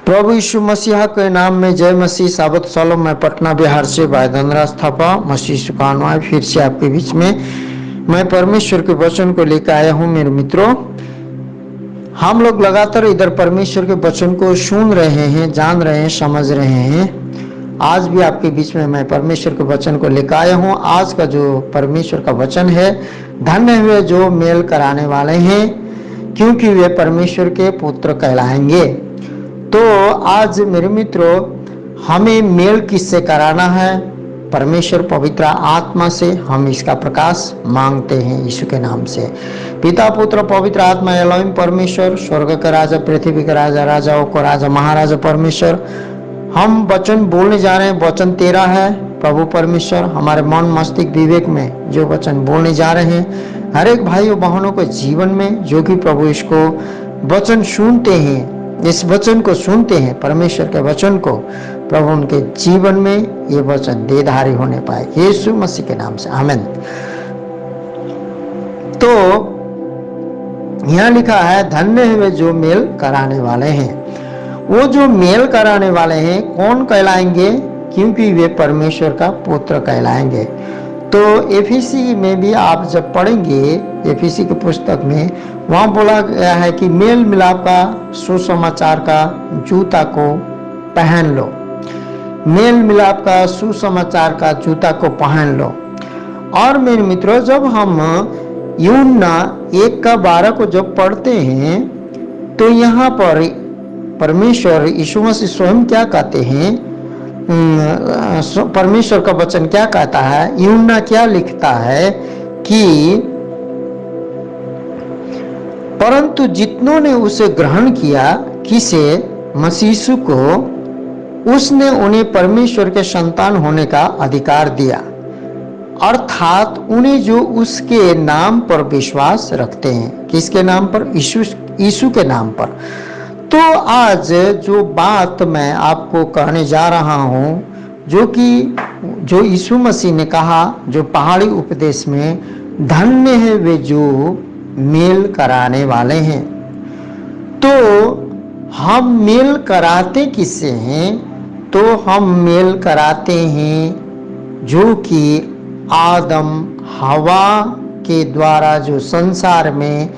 प्रभु यीशु मसीह के नाम में जय मसीह। साबत सलाम। मैं पटना बिहार से भाई धनराज थापा मसीह सुखानवाए फिर से आपके बीच में मैं परमेश्वर के वचन को लेकर आया हूँ। मेरे मित्रों, हम लोग लगातार इधर परमेश्वर के वचन को सुन रहे हैं, जान रहे हैं, समझ रहे हैं। आज भी आपके बीच में मैं परमेश्वर के वचन को लेकर आया हूँ। आज का जो परमेश्वर का वचन है, धन्य हुए जो मेल कराने वाले हैं, क्योंकि वे परमेश्वर के पुत्र कहलाएंगे। तो आज मेरे मित्रों, हमें मेल किससे कराना है? परमेश्वर पवित्र आत्मा से हम इसका प्रकाश मांगते हैं यीशु के नाम से। पिता पुत्र पवित्र आत्मा एलोहिम परमेश्वर, स्वर्ग का राजा, पृथ्वी का राजा, राजाओं को राजा, महाराजा परमेश्वर, हम वचन बोलने जा रहे हैं। वचन तेरा है प्रभु परमेश्वर। हमारे मन मस्तिष्क विवेक में जो वचन बोलने जा रहे हैं, हर एक भाइयों बहनों के जीवन में जो कि प्रभु इसको वचन सुनते हैं, इस वचन को सुनते हैं, परमेश्वर के वचन को, प्रभु उनके जीवन में ये वचन देधारी होने पाए यीशु मसीह के नाम से, आमीन। तो यहाँ लिखा है, धन्य है वे जो मेल कराने वाले हैं। वो जो मेल कराने वाले हैं कौन कहलाएंगे? क्योंकि वे परमेश्वर का पुत्र कहलाएंगे। तो एफीसी में भी आप जब पढ़ेंगे, एफीसी की पुस्तक में वहाँ बोला गया है कि मेल मिलाप का सुसमाचार का जूता को पहन लो। मेल मिलाप का सुसमाचार का जूता को पहन लो। और मेरे मित्रों, जब हम यूहन्ना 1:12 को जब पढ़ते हैं तो यहाँ पर परमेश्वर यीशु मसीह स्वयं क्या कहते हैं? परमेश्वर का वचन क्या कहता है? यूहन्ना क्या लिखता है कि परंतु जितनों ने उसे ग्रहण किया, किसे? मसीह यीशु को, उसने उन्हें परमेश्वर के संतान होने का अधिकार दिया, अर्थात उन्हें जो उसके नाम पर विश्वास रखते हैं। किसके नाम पर? यीशु के नाम पर। तो आज जो बात मैं आपको कहने जा रहा हूँ, जो यीशु मसीह ने कहा, जो पहाड़ी उपदेश में, धन्य है वे जो मेल कराने वाले हैं। तो हम मेल कराते किससे हैं? तो हम मेल कराते हैं जो कि आदम हवा के द्वारा जो संसार में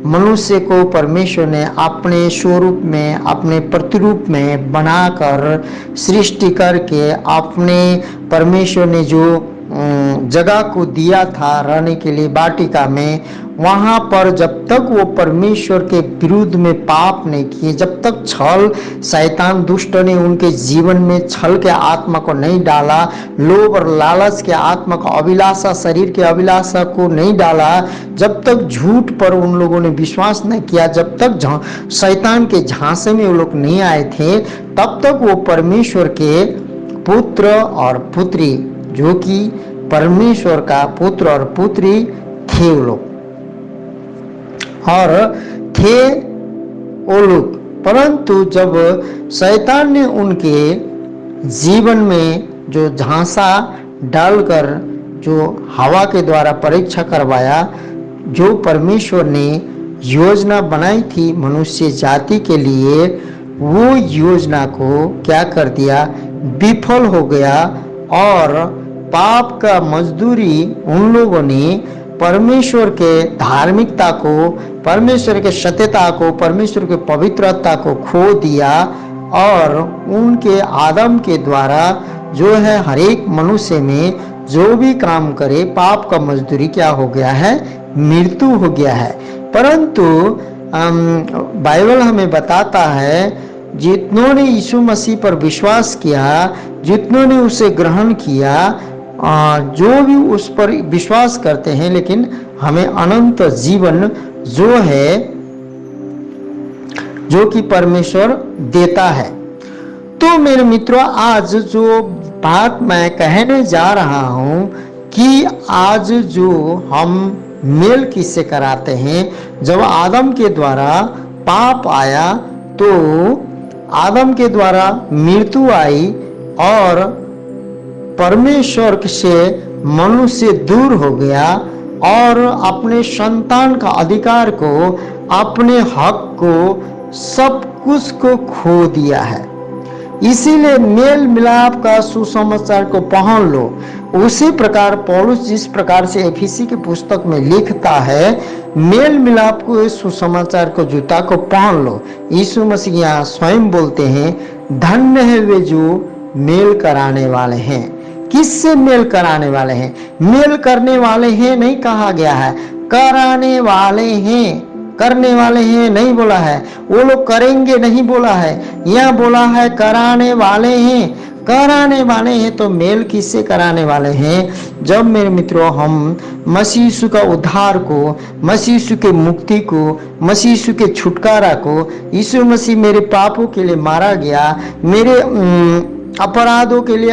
मनुष्य को परमेश्वर ने अपने स्वरूप में, अपने प्रतिरूप में बनाकर सृष्टि करके अपने परमेश्वर ने जो जगह को दिया था रहने के लिए वाटिका में, वहाँ पर जब तक वो परमेश्वर के विरुद्ध में पाप नहीं किए, जब तक छल शैतान दुष्ट ने उनके जीवन में छल के आत्मा को नहीं डाला, लोभ और लालच के आत्मा को, अभिलाषा, शरीर के अभिलाषा को नहीं डाला, जब तक झूठ पर उन लोगों ने विश्वास नहीं किया, जब तक शैतान के झांसे में वो लोग नहीं आए थे, तब तक वो परमेश्वर के पुत्र और पुत्री, जो कि परमेश्वर का पुत्र और पुत्री थे वो लोग, और थे वो लोग। परंतु जब शैतान ने उनके जीवन में जो झांसा डालकर जो हवा के द्वारा परीक्षा करवाया, जो परमेश्वर ने योजना बनाई थी मनुष्य जाति के लिए, वो योजना को क्या कर दिया? विफल हो गया। और पाप का मजदूरी उन लोगों ने परमेश्वर के धार्मिकता को, परमेश्वर के सत्यता को, परमेश्वर के पवित्रता को खो दिया। और उनके आदम के द्वारा जो है हर एक मनुष्य में जो भी काम करे, पाप का मजदूरी क्या हो गया है? मृत्यु हो गया है। परंतु बाइबल हमें बताता है, जितनों ने यीशु मसीह पर विश्वास किया, जितनों ने उसे ग्रहण किया, जो भी उस पर विश्वास करते हैं, लेकिन हमें अनंत जीवन जो है, जो कि परमेश्वर देता है। तो मेरे मित्रों, आज जो बात मैं कहने जा रहा हूं कि आज जो हम मेल किससे कराते हैं, जब आदम के द्वारा पाप आया तो आदम के द्वारा मृत्यु आई और परमेश्वर से मनुष्य दूर हो गया और अपने संतान का अधिकार को, अपने हक को, सब कुछ को खो दिया है। इसीलिए मेल मिलाप का सुसमाचार को पहन लो। उसी प्रकार पौलुस जिस प्रकार से एफिसी की पुस्तक में लिखता है, मेल मिलाप को, सुसमाचार को, जूता को पहन लो। यीशु मसीह यहाँ स्वयं बोलते हैं, धन्य है वे जो मेल कराने वाले हैं। किससे मेल कराने वाले हैं? मेल करने वाले हैं नहीं कहा गया है, कराने वाले हैं। करने वाले हैं नहीं बोला है, वो लोग करेंगे नहीं बोला है, यहाँ बोला है कराने वाले हैं। कराने वाले हैं तो मेल किससे कराने वाले हैं? जब मेरे मित्रों हम मसीह यीशु का उद्धार को, मसीह यीशु के मुक्ति को, मसीह यीशु के छुटकारा को, यीशु मसीह मेरे पापों के लिए मारा गया, मेरे अपराधों के लिए,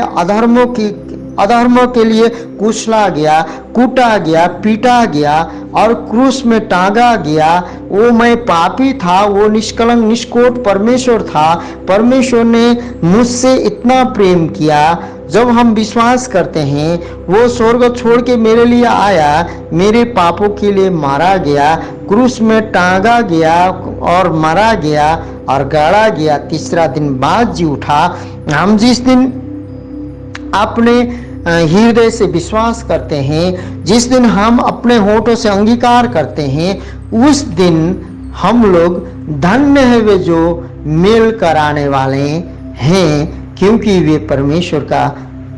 अधर्मों के लिए कुचला गया, कूटा गया, पीटा गया और क्रूस में टांगा गया। वो मैं पापी था, वो निष्कलंक निष्कोट परमेश्वर था। परमेश्वर ने मुझसे इतना प्रेम किया। जब हम विश्वास करते हैं, वो स्वर्ग छोड़ के मेरे लिए आया, मेरे पापों के लिए मारा गया, क्रूस में टांगा गया और मारा गया और गाड़ा गया, तीसरा दिन बाद जी उठा। हम जिस दिन अपने हृदय से विश्वास करते हैं, जिस दिन हम अपने होठों से अंगीकार करते हैं, उस दिन हम लोग धन्य है वे जो मेल कराने वाले हैं, क्योंकि वे परमेश्वर का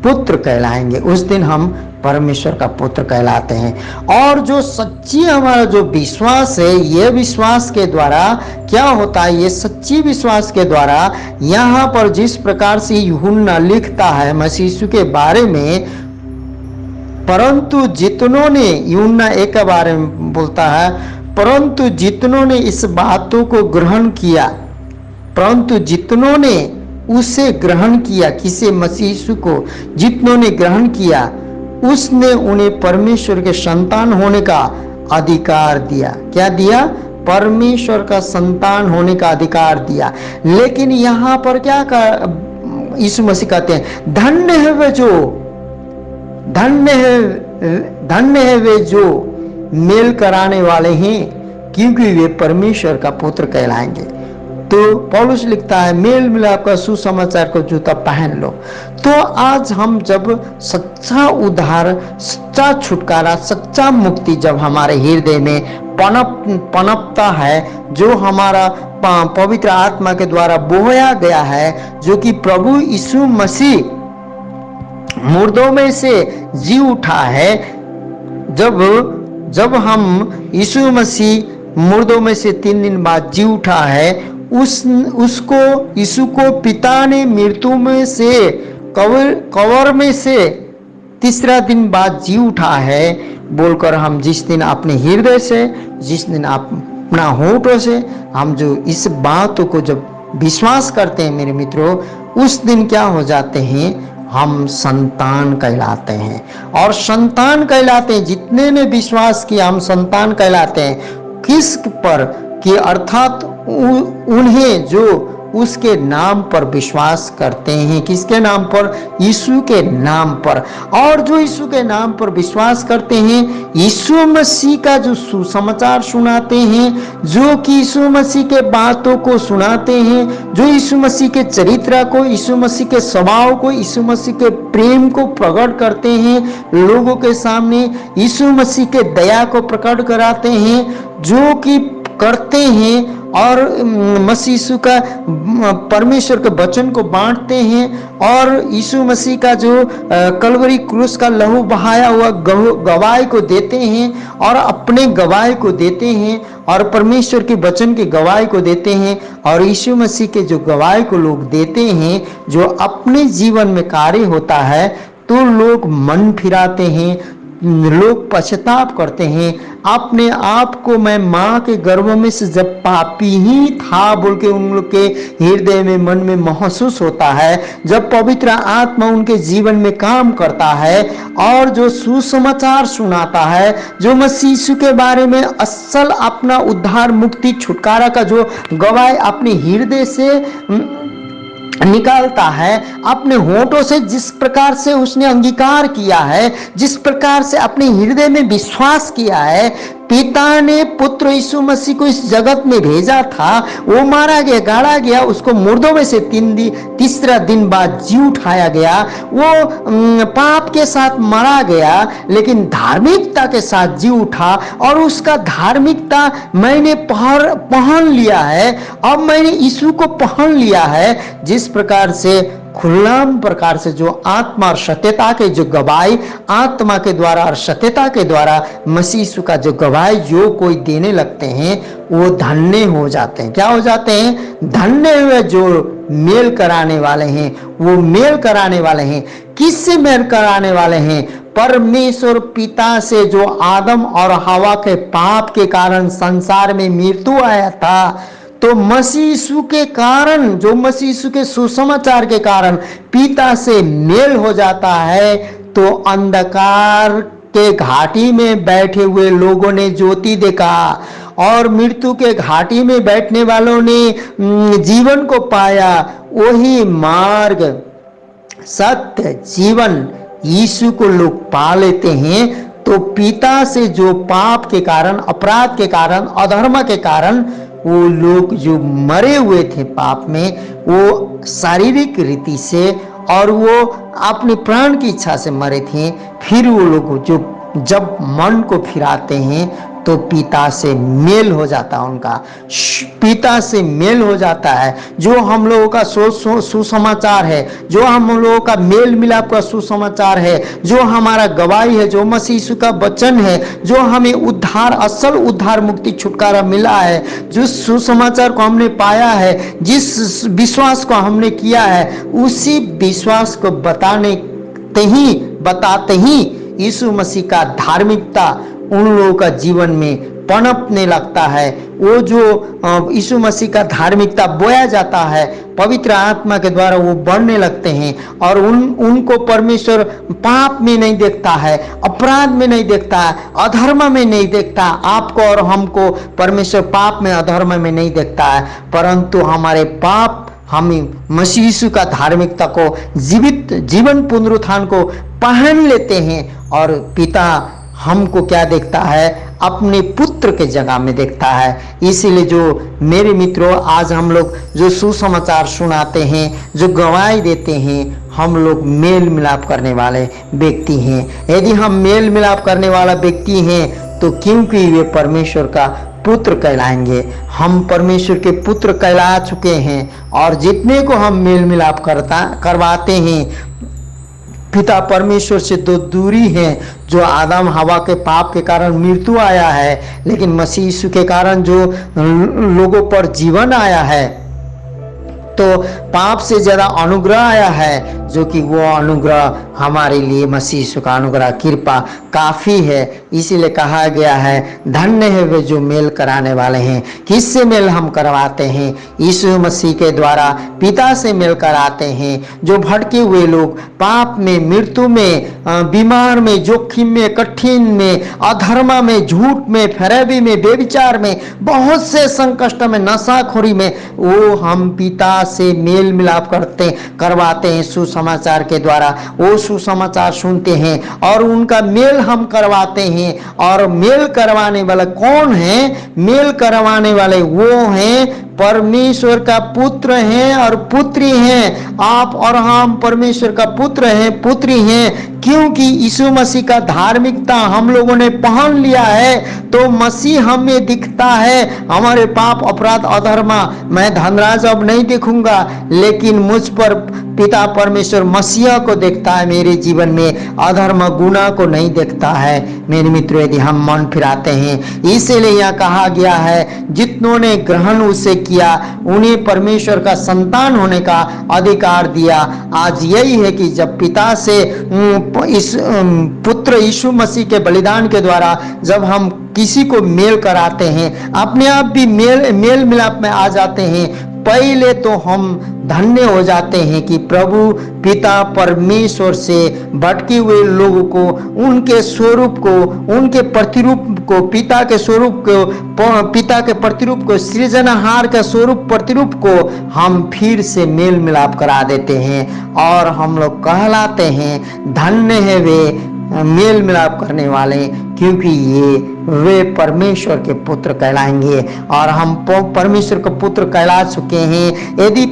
पुत्र कहलाएंगे। उस दिन हम परमेश्वर का पुत्र कहलाते हैं। और जो सच्ची हमारा जो विश्वास है, ये विश्वास के द्वारा क्या होता है? ये सच्ची विश्वास के द्वारा यहाँ पर जिस प्रकार से यूहन्ना लिखता है मसीह यीशु के बारे में, परंतु जितनों ने, यूहन्ना 1 के बारे में बोलता है, परंतु जितनों ने इस बातों को ग्रहण किया, परंतु जितनों ने उसे ग्रहण किया, किसे? मसीह यीशु को जितनों ने ग्रहण किया, उसने उन्हें परमेश्वर के संतान होने का अधिकार दिया। क्या दिया? परमेश्वर का संतान होने का अधिकार दिया। लेकिन यहाँ पर क्या यीशु मसीह कहते हैं, धन्य है वे जो, धन्य है वे जो मेल कराने वाले हैं, क्योंकि वे परमेश्वर का पुत्र कहलाएंगे। तो पौलुस लिखता है, मेल मिलाप का सुसमाचार को जूता पहन लो। तो आज हम जब सच्चा उद्धार, सच्चा छुटकारा, सच्चा मुक्ति जब हमारे हृदय में पनपता है, जो हमारा पवित्र आत्मा के द्वारा बोया गया है, जो कि प्रभु यीशु मसीह मुर्दों में से जी उठा है, जब हम यीशु मसीह मुर्दों में से 3 दिन बाद जी उठा है, उसको यीशु को पिता ने मृत्यु में से, कब्र में से तीसरा दिन बाद जी उठा है बोलकर हम जिस दिन अपने हृदय से, जिस दिन अपना होठों से हम जो इस बातों को जब विश्वास करते हैं मेरे मित्रों, उस दिन क्या हो जाते हैं? हम संतान कहलाते हैं। और संतान कहलाते हैं, जितने ने विश्वास किया हम संतान कहलाते हैं। किस पर? कि अर्थात उन्हें जो उसके नाम पर विश्वास करते हैं। किसके नाम पर? यीशु के नाम पर। और जो यीशु के नाम पर विश्वास करते हैं, यीशु मसीह का जो सुसमाचार सुनाते हैं, जो कि यीशु मसीह के बातों को सुनाते हैं, जो यीशु मसीह के चरित्र को, यीशु मसीह के स्वभाव को, यीशु मसीह के प्रेम को प्रकट करते हैं लोगों के सामने, यीशु मसीह के दया को प्रकट कराते हैं, जो कि करते हैं और मसीह यीशु का, परमेश्वर के वचन को बांटते हैं और यीशु मसीह का जो कलवरी क्रूस का लहू बहाया हुआ गवाही को देते हैं और अपने गवाही को देते हैं और परमेश्वर के वचन की गवाही को देते हैं। और यीशु मसीह के जो गवाही को लोग देते हैं, जो अपने जीवन में कार्य होता है, तो लोग मन फिराते हैं, लोग पश्चाताप करते हैं। अपने आप को, मैं माँ के गर्भ में से जब पापी ही था बोल के उन लोग के हृदय में, मन में महसूस होता है। जब पवित्र आत्मा उनके जीवन में काम करता है और जो सुसमाचार सुनाता है, जो मसीह यीशु के बारे में असल अपना उद्धार, मुक्ति, छुटकारा का जो गवाही अपने हृदय से निकालता है, अपने होठों से जिस प्रकार से उसने अंगीकार किया है, जिस प्रकार से अपने हृदय में विश्वास किया है, पिता ने पुत्र यीशु मसीह को इस जगत में भेजा था, वो मारा गया, गाड़ा गया, उसको मुर्दों में से तीसरा दिन बाद जी उठाया गया। वो पाप के साथ मरा गया लेकिन धार्मिकता के साथ जी उठा, और उसका धार्मिकता मैंने पहन लिया है। अब मैंने यीशु को पहन लिया है। जिस प्रकार से खुल्लाम प्रकार से जो आत्मा और सत्यता के जो गवाही आत्मा के द्वारा और सत्यता के द्वारा मसीह यीशु का जो गवाही जो कोई देने लगते हैं, वो धन्य हो जाते हैं। क्या हो जाते हैं? धन्य हुए जो मेल कराने वाले हैं। वो मेल कराने वाले हैं। किससे मेल कराने वाले हैं? परमेश्वर पिता से, जो आदम और हवा के पाप के कारण संसार में मृत्यु आया था। तो मसीह यीशु के कारण, जो मसीह यीशु के सुसमाचार के कारण पिता से मेल हो जाता है, तो अंधकार के घाटी में बैठे हुए लोगों ने ज्योति देखा, और मृत्यु के घाटी में बैठने वालों ने जीवन को पाया। वही मार्ग, सत्य, जीवन यीशु को लोग पा लेते हैं। तो पिता से जो पाप के कारण, अपराध के कारण, अधर्म के कारण वो लोग जो मरे हुए थे पाप में, वो शारीरिक रीति से और वो अपने प्राण की इच्छा से मरे थे, फिर वो लोग जो जब मन को फिराते हैं तो पिता से मेल हो जाता है। उनका पिता से मेल हो जाता है। जो हम लोगों का सुसमाचार है, जो हम लोगों का मेल मिलाप का सुसमाचार है, जो हमारा गवाही है, जो मसीह यीशु का वचन है, जो हमें उद्धार, असल उद्धार, मुक्ति, छुटकारा मिला है, जिस सुसमाचार को हमने पाया है, जिस विश्वास को हमने किया है, उसी विश्वास को बताते ही यीशु मसीह का धार्मिकता उन लोगों का जीवन में पनपने लगता है। वो जो यीशु मसीह का धार्मिकता बोया जाता है, पवित्र आत्मा के द्वारा वो बढ़ने लगते हैं, और उनको परमेश्वर पाप में नहीं देखता है, अपराध में नहीं देखता है, अधर्म में नहीं देखता। आपको और हमको परमेश्वर पाप में, अधर्म में नहीं देखता है, परंतु हमारे पाप, हम मसीह यीशु का धार्मिकता को, जीवन पुनरुत्थान को पहन लेते हैं। और पिता हमको क्या देखता है? अपने पुत्र के जगह में देखता है। इसीलिए जो मेरे मित्रों, आज हम लोग जो सुसमाचार सुनाते हैं, जो गवाही देते हैं, हम लोग मेल मिलाप करने वाले व्यक्ति हैं। यदि हम मेल मिलाप करने वाला व्यक्ति हैं तो क्योंकि वे परमेश्वर का पुत्र कहलाएंगे। हम परमेश्वर के पुत्र कहला चुके हैं, और जितने को हम मेल मिलाप करवाते हैं, पिता परमेश्वर से तो दूरी है। जो आदम हवा के पाप के कारण मृत्यु आया है, लेकिन मसीह यीशु के कारण जो लोगों पर जीवन आया है, तो पाप से ज़्यादा अनुग्रह आया है, जो कि वो अनुग्रह हमारे लिए मसीह यीशु का अनुग्रह, कृपा काफ़ी है। इसीलिए कहा गया है, धन्य है वे जो मेल कराने वाले हैं। किससे मेल हम करवाते हैं? यीशु मसीह के द्वारा पिता से मेल कराते हैं। जो भटके हुए लोग पाप में, मृत्यु में, बीमार में, जोखिम में, कठिन में, अधर्म में, झूठ में, फरेबी में, बेविचार में, बहुत से संकट में, नशाखोरी में, वो हम पिता से मेल मिलाप करवाते हैं सुसमाचार के द्वारा। वो सुसमाचार सुनते हैं और उनका मेल हम करवाते हैं। और मेल करवाने वाला कौन है? मेल करवाने वाले वो हैं परमेश्वर का पुत्र हैं और पुत्री हैं। आप और हम परमेश्वर का पुत्र हैं, पुत्री हैं, क्योंकि यीशु मसीह का धार्मिकता हम लोगों ने पहन लिया है। तो मसीह हमें दिखता है। हमारे पाप, अपराध, अधर्म मैं धनराज अब नहीं देखूंगा, लेकिन मुझ पर पिता परमेश्वर मसीह को देखता है। मेरे जीवन में अधर्म, गुनाह को नहीं देखता है। मेरे मित्रों, यदि हम मन फिराते हैं, इसीलिए यहाँ कहा गया है, जितनों ने ग्रहण उसे किया उन्हें परमेश्वर का संतान होने का अधिकार दिया। आज यही है कि जब पिता से इस पुत्र यीशु मसीह के बलिदान के द्वारा जब हम किसी को मेल कराते हैं, अपने आप भी मेल मिलाप में आ जाते हैं। पहले तो हम धन्य हो जाते हैं कि प्रभु पिता परमेश्वर से भटके हुए लोगों को, उनके स्वरूप को, उनके प्रतिरूप को, पिता के स्वरूप को, पिता के प्रतिरूप को, सृजनहार के स्वरूप प्रतिरूप को हम फिर से मेल मिलाप करा देते हैं। और हम लोग कहलाते हैं, धन्य है वे मेल मिलाप करने वाले, क्योंकि ये वे परमेश्वर के पुत्र कहलाएंगे। और हम परमेश्वर का पुत्र कहला चुके हैं। यदि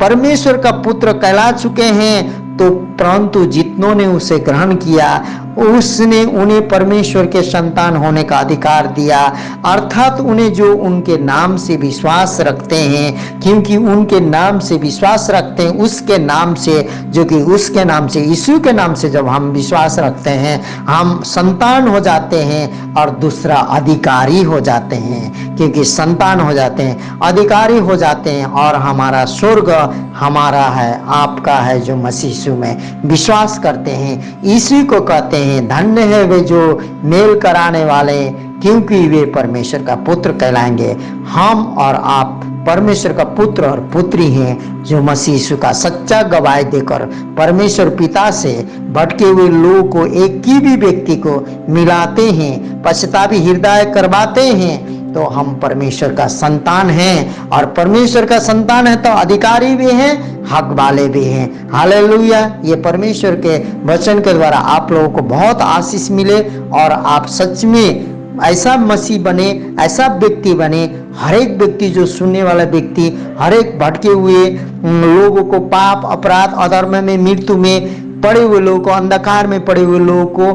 परमेश्वर का पुत्र कहला चुके हैं तो परंतु जितनों ने उसे ग्रहण किया उसने उन्हें परमेश्वर के संतान होने का अधिकार दिया, अर्थात उन्हें जो उनके नाम से विश्वास रखते हैं, क्योंकि उनके नाम से विश्वास रखते हैं, उसके नाम से, जो कि उसके नाम से, यीशु के नाम से जब हम विश्वास रखते हैं हम संतान हो जाते हैं और दूसरा अधिकारी हो जाते हैं। क्योंकि संतान हो जाते हैं, अधिकारी हो जाते हैं और हमारा स्वर्ग हमारा है, आपका है, जो मसीह यीशु में विश्वास करते हैं। इसी को कहते हैं धन्य है वे जो मेल कराने वाले, क्योंकि वे परमेश्वर का पुत्र कहलाएंगे। हम और आप परमेश्वर का पुत्र और पुत्री हैं, जो मसीह यीशु का सच्चा गवाही देकर परमेश्वर पिता से भटके हुए लोगों को, एक की भी व्यक्ति को मिलाते हैं, पश्चातापी हृदय करवाते हैं। तो हम परमेश्वर का संतान हैं, और परमेश्वर का संतान है तो अधिकारी भी हैं, हक वाले भी हैं। हालेलुया। ये परमेश्वर के वचन के द्वारा आप लोगों को बहुत आशीष मिले और आप सच में ऐसा मसीह बने, ऐसा व्यक्ति बने। हर एक व्यक्ति, जो सुनने वाला व्यक्ति, हर एक भटके हुए लोगों को, पाप, अपराध, अधर्म में, मृत्यु में पड़े हुए लोगों को, अंधकार में पड़े हुए लोगों को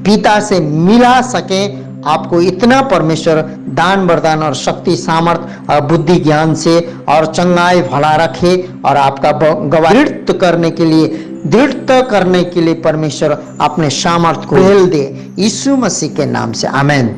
पिता से मिला सके। आपको इतना परमेश्वर दान वरदान और शक्ति, सामर्थ और बुद्धि ज्ञान से और चंगाई भला रखे, और आपका गवाही दृढ़ करने के लिए परमेश्वर अपने सामर्थ को दे, यीशु मसीह के नाम से, आमीन।